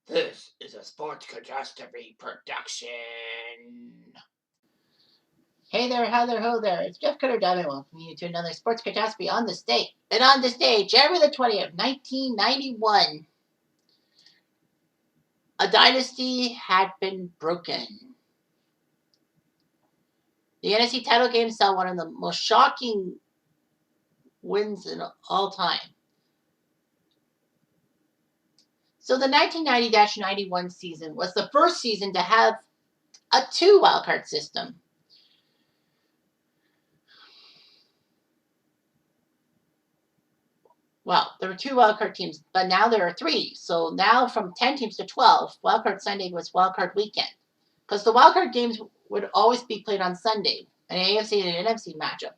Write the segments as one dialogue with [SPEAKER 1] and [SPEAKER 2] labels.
[SPEAKER 1] This is a Sports Catastrophe production. Hey there, how there, ho there. It's Jeff Cutter Diamond welcoming you to another Sports Catastrophe on the stage. And on the stage, January the 20th, 1991, a dynasty had been broken. The NFC title game saw one of the most shocking wins in all time. So the 1990-91 season was the first season to have a 2 wildcard system. Well, there were 2 wildcard teams, but now there are 3. So now from 10 teams to 12, wildcard Sunday was wildcard weekend. Because the wildcard games would always be played on Sunday, an AFC and an NFC matchup,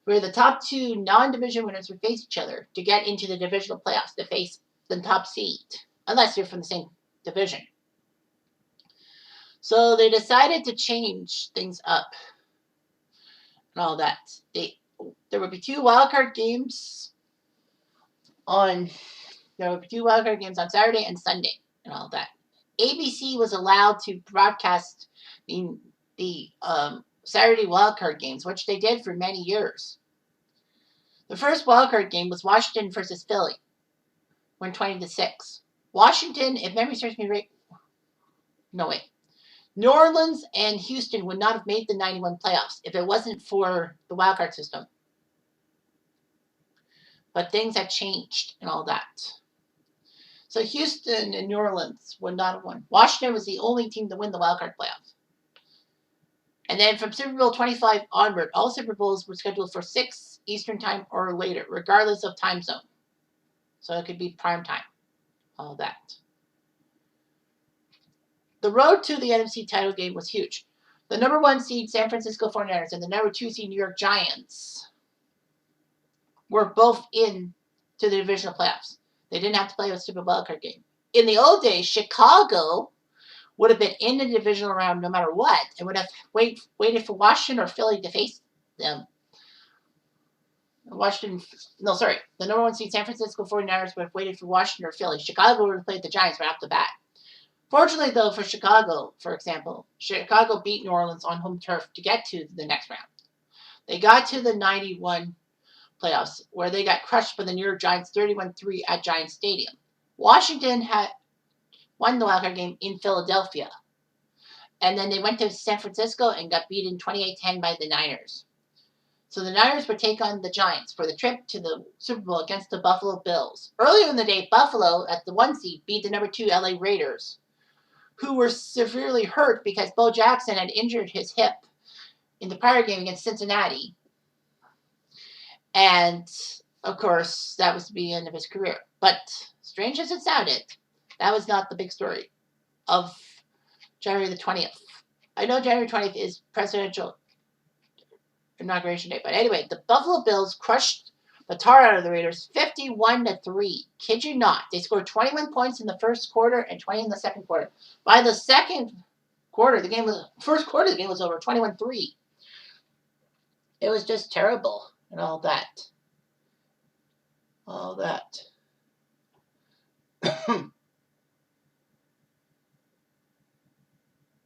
[SPEAKER 1] where the top 2 non-division winners would face each other to get into the divisional playoffs to face the top seed, unless you're from the same division. So they decided to change things up and all that. There would be 2 wildcard games on Saturday and Sunday and all that. ABC was allowed to broadcast the Saturday wildcard games, which they did for many years. The first wildcard game was Washington versus Philly, won 20-6. Washington, if memory serves me right, New Orleans and Houston would not have made the 91 playoffs if it wasn't for the wildcard system. But things have changed and all that. So Houston and New Orleans would not have won. Washington was the only team to win the wildcard playoffs. And then from Super Bowl 25 onward, all Super Bowls were scheduled for 6 Eastern time or later, regardless of time zone. So it could be prime time. All that. The road to the NFC title game was huge. The number 1 seed San Francisco 49ers and the number 2 seed New York Giants were both in to the divisional playoffs. They didn't have to play a stupid wildcard game. In the old days, Chicago would have been in the divisional round no matter what and would have waited for Washington or Philly to face them. The number 1 seed San Francisco 49ers would have waited for Washington or Philly. Chicago would have played the Giants right off the bat. Fortunately, though, for Chicago, for example, Chicago beat New Orleans on home turf to get to the next round. They got to the 91 playoffs, where they got crushed by the New York Giants 31-3 at Giants Stadium. Washington had won the wildcard game in Philadelphia. And then they went to San Francisco and got beaten 28-10 by the Niners. So the Niners would take on the Giants for the trip to the Super Bowl against the Buffalo Bills. Earlier in the day, Buffalo, at the 1 seed, beat the number 2 LA Raiders, who were severely hurt because Bo Jackson had injured his hip in the prior game against Cincinnati. And, of course, that was the end of his career. But, strange as it sounded, that was not the big story of January the 20th. I know January 20th is presidential inauguration day, but anyway, the Buffalo Bills crushed the tar out of the Raiders 51-3. Kid you not. They scored 21 points in the first quarter and 20 in the second quarter. By the second quarter, the game was over 21-3. It was just terrible and all that.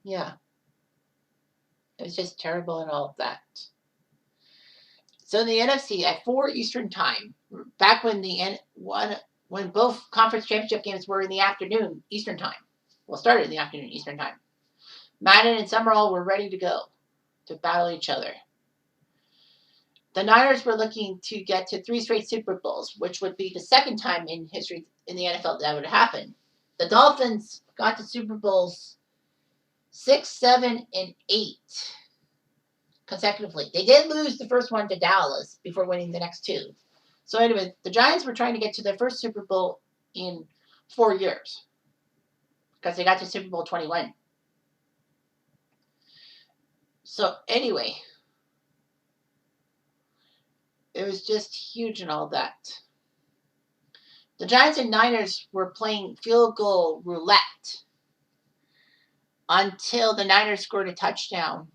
[SPEAKER 1] Yeah. It was just terrible and all of that. So in the NFC at 4 Eastern time, back when when both conference championship games were in the afternoon Eastern time, started in the afternoon Eastern time, Madden and Summerall were ready to go to battle each other. The Niners were looking to get to 3 straight Super Bowls, which would be the second time in history in the NFL that would happen. The Dolphins got to Super Bowls 6, 7, and 8 consecutively. They did lose the first one to Dallas before winning the next 2. So anyway, the Giants were trying to get to their first Super Bowl in 4 years because they got to Super Bowl 21. So anyway, it was just huge and all that. The Giants and Niners were playing field goal roulette until the Niners scored a touchdown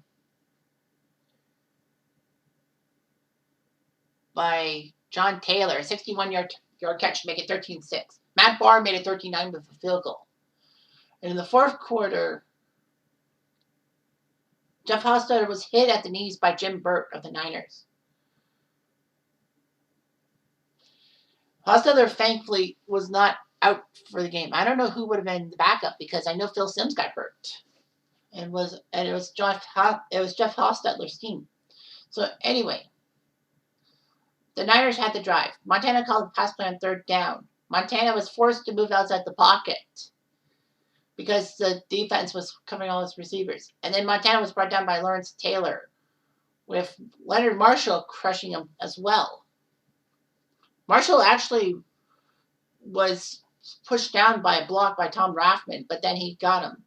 [SPEAKER 1] by John Taylor, a 61-yard catch to make it 13-6. Matt Bahr made it 13-9 with a field goal. And in the fourth quarter, Jeff Hostetler was hit at the knees by Jim Burt of the Niners. Hostetler, thankfully, was not out for the game. I don't know who would have been the backup because I know Phil Simms got hurt. It was Jeff Hostetler's team. So anyway, the Niners had the drive. Montana called the pass play on third down. Montana was forced to move outside the pocket because the defense was covering all its receivers. And then Montana was brought down by Lawrence Taylor, with Leonard Marshall crushing him as well. Marshall actually was pushed down by a block by Tom Rathman, but then he got him.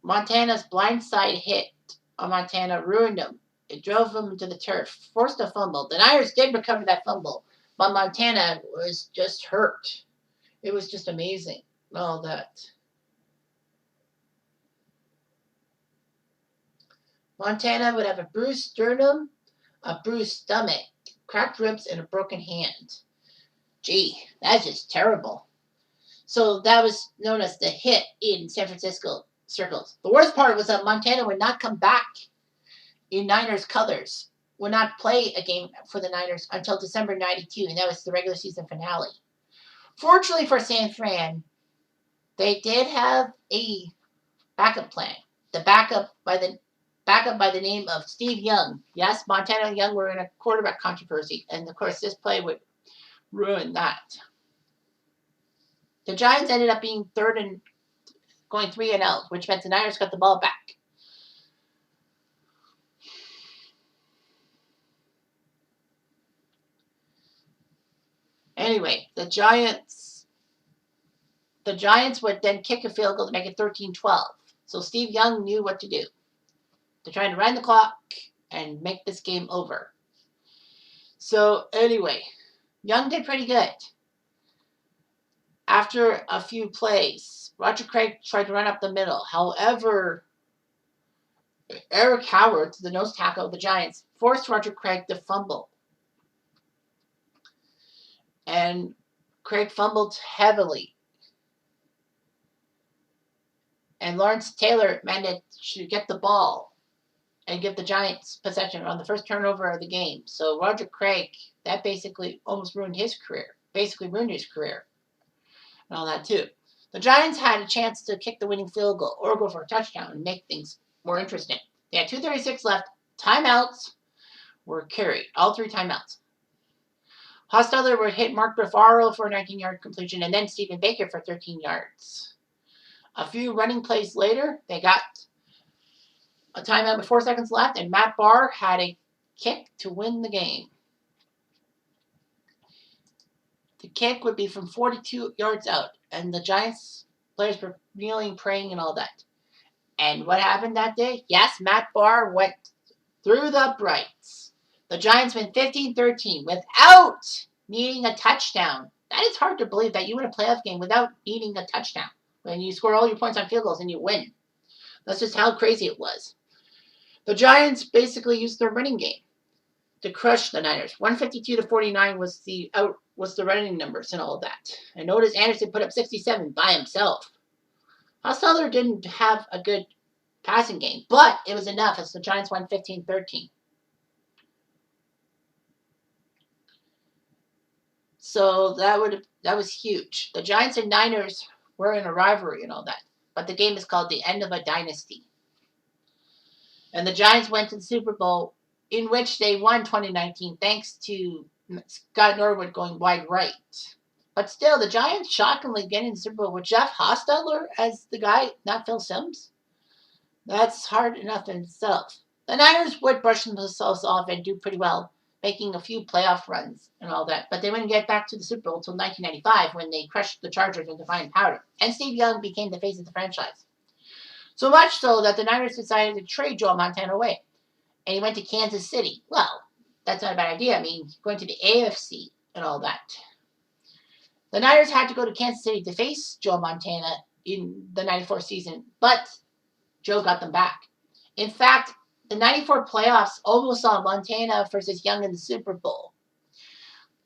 [SPEAKER 1] Montana's blindside hit on Montana ruined him. It drove him to the turf, forced a fumble. The Niners did recover that fumble, but Montana was just hurt. It was just amazing, all that. Montana would have a bruised sternum, a bruised stomach, cracked ribs, and a broken hand. Gee, that's just terrible. So that was known as the hit in San Francisco circles. The worst part was that Montana would not come back in Niners colors, would not play a game for the Niners until December 92, and that was the regular season finale. Fortunately for San Fran, they did have a backup plan. The backup by the name of Steve Young. Yes, Montana and Young were in a quarterback controversy, and of course this play would ruin that. The Giants ended up being third and going 3-0, which meant the Niners got the ball back. Anyway, the Giants would then kick a field goal to make it 13-12. So Steve Young knew what to do. They're trying to run the clock and make this game over. So anyway, Young did pretty good. After a few plays, Roger Craig tried to run up the middle. However, Eric Howard, the nose tackle of the Giants, forced Roger Craig to fumble. And Craig fumbled heavily. And Lawrence Taylor managed to get the ball and give the Giants possession on the first turnover of the game. So Roger Craig, that basically almost ruined his career. And all that too. The Giants had a chance to kick the winning field goal or go for a touchdown and make things more interesting. They had 2:36 left. Timeouts were carried. All 3 timeouts. Hostetler would hit Mark Bavaro for a 19-yard completion and then Stephen Baker for 13 yards. A few running plays later, they got a timeout with 4 seconds left, and Matt Bahr had a kick to win the game. The kick would be from 42 yards out, and the Giants players were kneeling, praying, and all that. And what happened that day? Yes, Matt Bahr went through the uprights. The Giants win 15-13 without needing a touchdown. That is hard to believe that you win a playoff game without needing a touchdown. When you score all your points on field goals and you win. That's just how crazy it was. The Giants basically used their running game to crush the Niners. 152-49 was the running numbers and all of that. And notice Anderson put up 67 by himself. Hostetler didn't have a good passing game, but it was enough as the Giants won 15-13. So that was huge. The Giants and Niners were in a rivalry and all that. But the game is called the end of a dynasty. And the Giants went to the Super Bowl, in which they won 2019 thanks to Scott Norwood going wide right. But still, the Giants shockingly getting the Super Bowl with Jeff Hostetler as the guy, not Phil Simms. That's hard enough in itself. The Niners would brush themselves off and do pretty well, making a few playoff runs and all that. But they wouldn't get back to the Super Bowl until 1995 when they crushed the Chargers in Defiant Powder. And Steve Young became the face of the franchise. So much so that the Niners decided to trade Joe Montana away. And he went to Kansas City. Well, that's not a bad idea. I mean, going to the AFC and all that. The Niners had to go to Kansas City to face Joe Montana in the 94 season, but Joe got them back. In fact, the 94 playoffs almost saw Montana versus Young in the Super Bowl.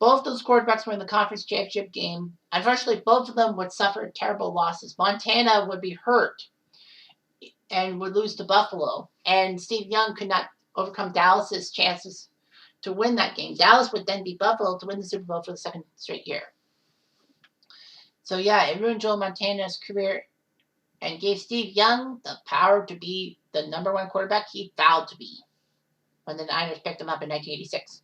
[SPEAKER 1] Both those quarterbacks were in the conference championship game. Unfortunately, both of them would suffer terrible losses. Montana would be hurt and would lose to Buffalo. And Steve Young could not overcome Dallas's chances to win that game. Dallas would then beat Buffalo to win the Super Bowl for the second straight year. So, yeah, it ruined Joe Montana's career and gave Steve Young the power to be the number one quarterback he vowed to be when the Niners picked him up in 1986.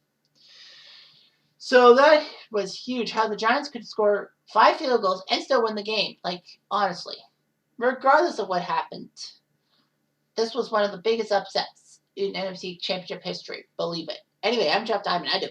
[SPEAKER 1] So that was huge, how the Giants could score 5 field goals and still win the game. Like, honestly, regardless of what happened, this was one of the biggest upsets in NFC Championship history. Believe it. Anyway, I'm Jeff Diamond. I do.